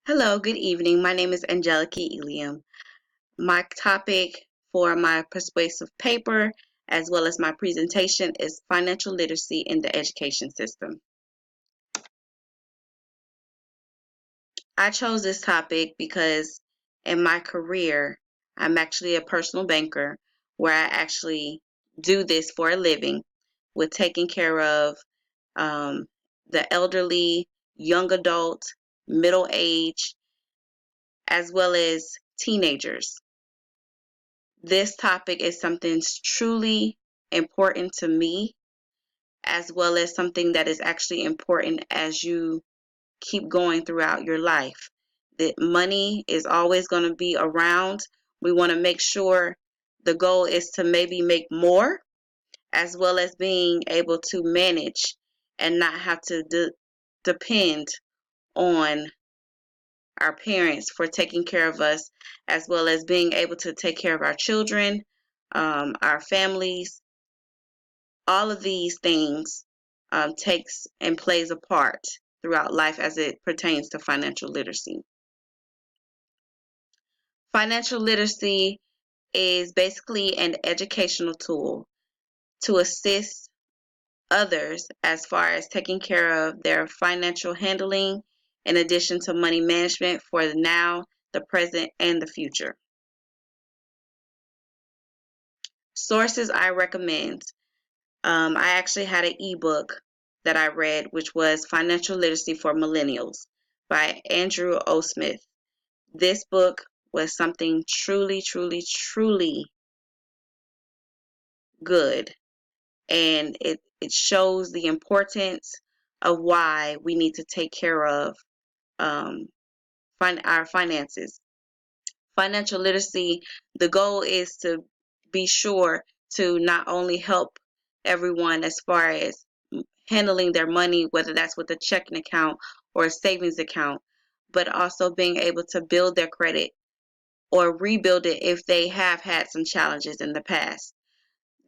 Hello, good evening. My name is Angelica Eliam. My topic for my persuasive paper, as well as my presentation, is financial literacy in the education system. I chose this topic because in my career, I'm actually a personal banker where I actually do this for a living with taking care of um, the elderly, young adult, middle age, as well as teenagers. This topic is something truly important to me, as well as something that is actually important as you keep going throughout your life. That money is always going to be around. We want to make sure the goal is to maybe make more, as well as being able to manage and not have to depend on our parents for taking care of us, as well as being able to take care of our children, our families. All of these things takes and plays a part throughout life as it pertains to financial literacy. Financial literacy is basically an educational tool to assist others as far as taking care of their financial handling, in addition to money management for the now, the present, and the future. Sources I recommend. I actually had an ebook that I read, which was Financial Literacy for Millennials by Andrew O. Smith. This book was something truly, truly, truly good. And it shows the importance of why we need to take care of um, our finances. Financial literacy, the goal is to be sure to not only help everyone as far as handling their money, whether that's with a checking account or a savings account, but also being able to build their credit or rebuild it if they have had some challenges in the past.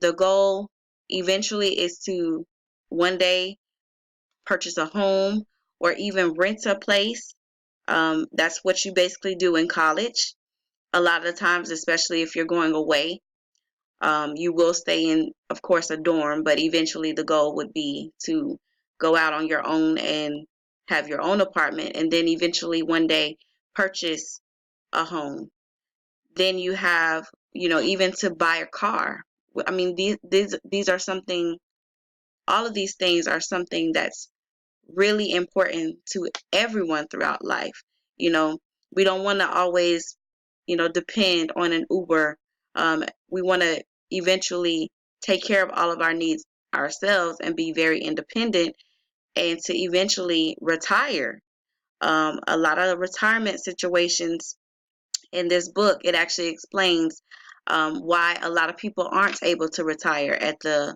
The goal eventually is to one day purchase a home or even rent a place. That's what you basically do in college. A lot of the times, especially if you're going away, you will stay in, of course, a dorm, but eventually the goal would be to go out on your own and have your own apartment, and then eventually one day purchase a home. Then you have, even to buy a car. I mean, these are something. All of these things are something that's really important to everyone throughout life. You know, we don't want to always, depend on an Uber. We want to eventually take care of all of our needs ourselves and be very independent and to eventually retire. A lot of retirement situations in this book, it actually explains why a lot of people aren't able to retire at the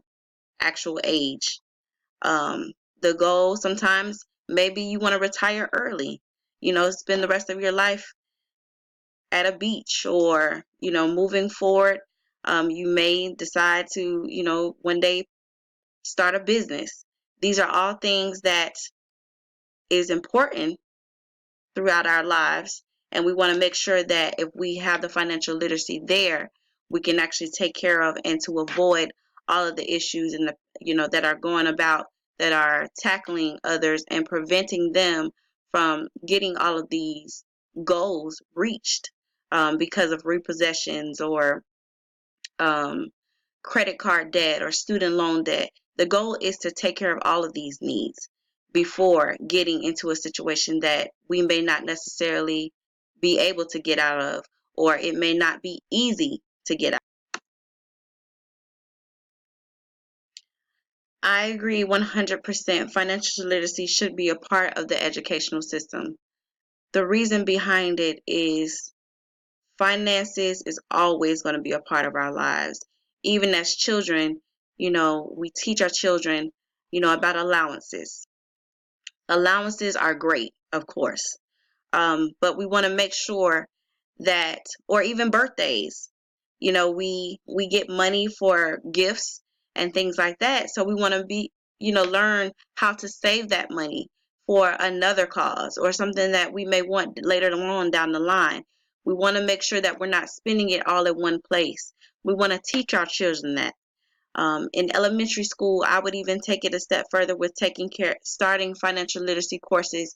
actual age. Um, the goal sometimes, maybe you want to retire early, spend the rest of your life at a beach or, moving forward. You may decide to, one day start a business. These are all things that is important throughout our lives. And we want to make sure that if we have the financial literacy there, we can actually take care of and to avoid all of the issues and that are going about that are tackling others and preventing them from getting all of these goals reached because of repossessions or um, credit card debt or student loan debt. The goal is to take care of all of these needs before getting into a situation that we may not necessarily be able to get out of, or it may not be easy to get out. I agree 100%. Financial literacy should be a part of the educational system. The reason behind it is finances is always going to be a part of our lives. Even as children, we teach our children, about allowances. Allowances are great, of course, but we want to make sure that, or even birthdays, we get money for gifts and things like that. So we want to be, learn how to save that money for another cause or something that we may want later on down the line. We want to make sure that we're not spending it all in one place. We want to teach our children that. In elementary school, I would even take it a step further with starting financial literacy courses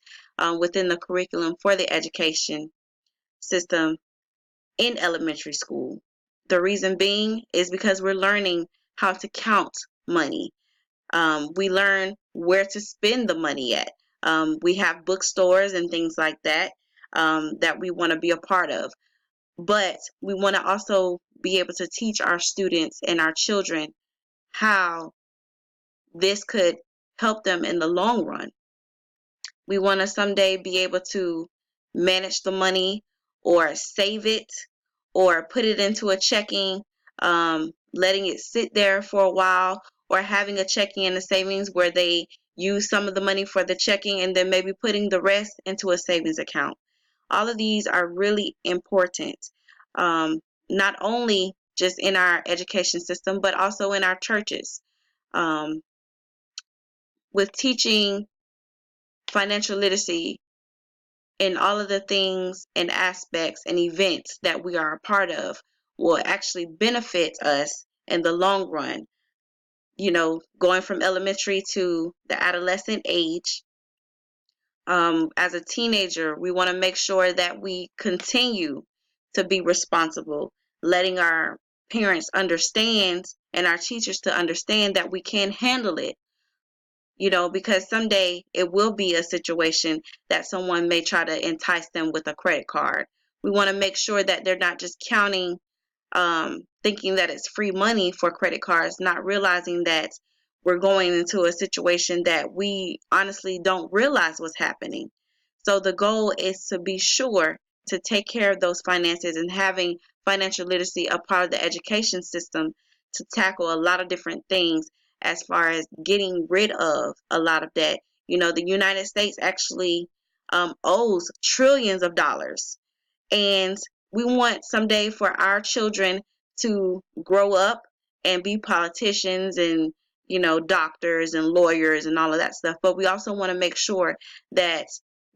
within the curriculum for the education system in elementary school. The reason being is because we're learning how to count money. We learn where to spend the money at. We have bookstores and things like that that we want to be a part of. But we want to also be able to teach our students and our children how this could help them in the long run. We want to someday be able to manage the money or save it or put it into a checking, letting it sit there for a while, or having a checking and a savings where they use some of the money for the checking and then maybe putting the rest into a savings account. All of these are really important, not only just in our education system, but also in our churches. Um, with teaching financial literacy in all of the things and aspects and events that we are a part of will actually benefit us in the long run. Going from elementary to the adolescent age, as a teenager, we want to make sure that we continue to be responsible, letting our parents understand and our teachers to understand that we can handle it. Because someday it will be a situation that someone may try to entice them with a credit card. We want to make sure that they're not just counting, thinking that it's free money for credit cards, not realizing that we're going into a situation that we honestly don't realize what's happening. So the goal is to be sure to take care of those finances and having financial literacy a part of the education system to tackle a lot of different things as far as getting rid of a lot of debt. The United States actually owes trillions of dollars. And we want someday for our children to grow up and be politicians and, doctors and lawyers and all of that stuff. But we also want to make sure that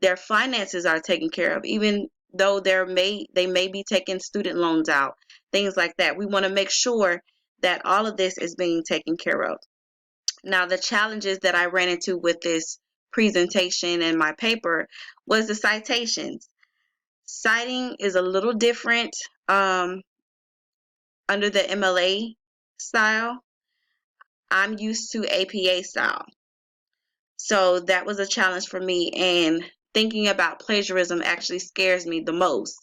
their finances are taken care of, even though they may be taking student loans out, things like that. We want to make sure that all of this is being taken care of. Now, the challenges that I ran into with this presentation and my paper was the citations. Citing is a little different under the MLA style. I'm used to APA style. So that was a challenge for me, and thinking about plagiarism actually scares me the most.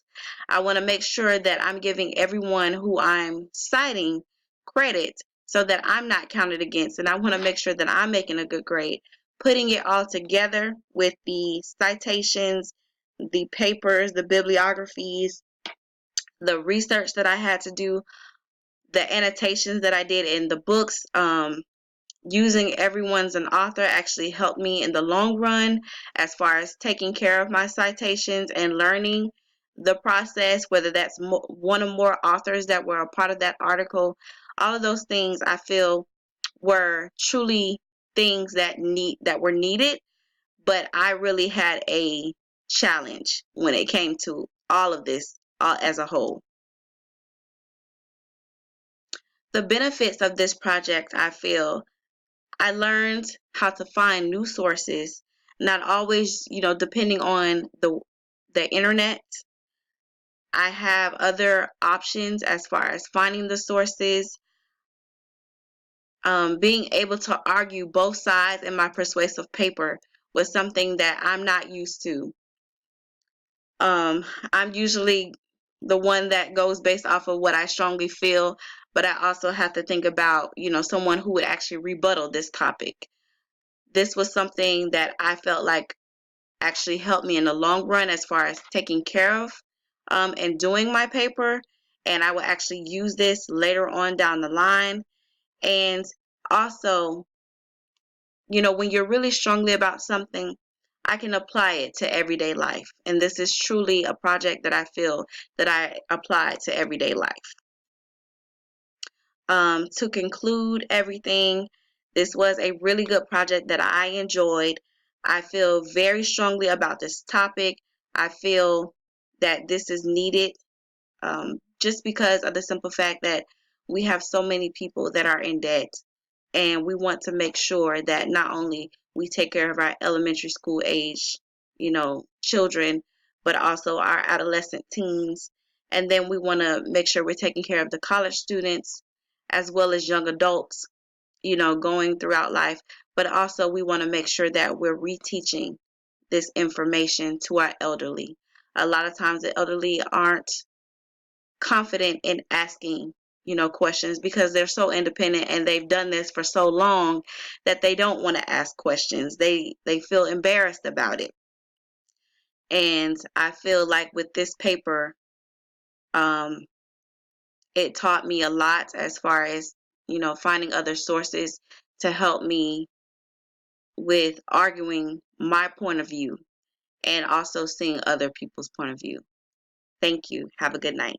I want to make sure that I'm giving everyone who I'm citing credit so that I'm not counted against, and I want to make sure that I'm making a good grade. Putting it all together with the citations, the papers, the bibliographies, the research that I had to do, the annotations that I did in the books, using everyone's an author actually helped me in the long run as far as taking care of my citations and learning the process, whether that's one or more authors that were a part of that article. All of those things I feel were truly things that were needed, but I really had a challenge when it came to all of this as a whole. The benefits of this project, I feel, I learned how to find new sources, not always, depending on the internet. I have other options as far as finding the sources, being able to argue both sides in my persuasive paper was something that I'm not used to. I'm usually the one that goes based off of what I strongly feel, but I also have to think about, someone who would actually rebuttal this topic. This was something that I felt like actually helped me in the long run as far as taking care of and doing my paper. And I will actually use this later on down the line. And also, when you're really strongly about something, I can apply it to everyday life. And this is truly a project that I feel that I apply to everyday life. To conclude everything, this was a really good project that I enjoyed. I feel very strongly about this topic. I feel that this is needed, just because of the simple fact that we have so many people that are in debt, and we want to make sure that not only we take care of our elementary school age, children, but also our adolescent teens. And then we want to make sure we're taking care of the college students as well as young adults, going throughout life. But also we want to make sure that we're reteaching this information to our elderly. A lot of times the elderly aren't confident in asking, questions, because they're so independent and they've done this for so long that they don't want to ask questions. They feel embarrassed about it. And I feel like with this paper, um, it taught me a lot as far as, finding other sources to help me with arguing my point of view and also seeing other people's point of view. Thank you. Have a good night.